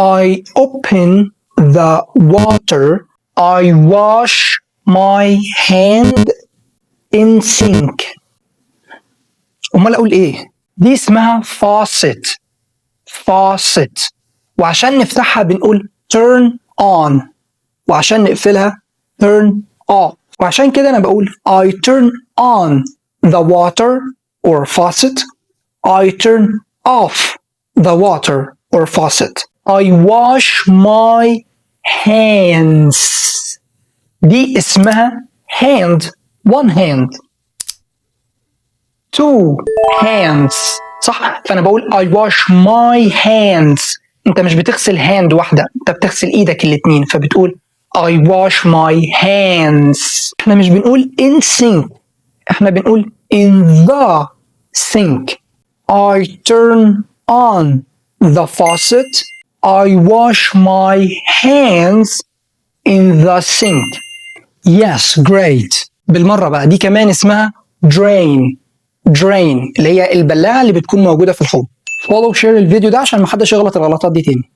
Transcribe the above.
I open the water. I wash my hand in sink. امال اقول ايه؟ دي اسمها faucet. faucet. وعشان نفتحها بنقول turn on. وعشان نقفلها turn off. وعشان كده انا بقول I turn on the water or faucet. I turn off the water or faucet. I wash my hands. دي اسمها hand. one hand. two hands. صح؟ فأنا بقول I wash my hands. أنت مش بتغسل hand واحدة، أنت بتغسل إيدك الاتنين، فبتقول I wash my hands. إحنا مش بنقول in sink، إحنا بنقول in the sink. I turn on the faucet. I wash my hands in the sink. Yes, great. بالمرة بقى دي كمان اسمها drain. drain اللي هي البلاعة اللي بتكون موجودة في الحوض. follow share الفيديو ده عشان محدش يغلط الغلطات دي تاني.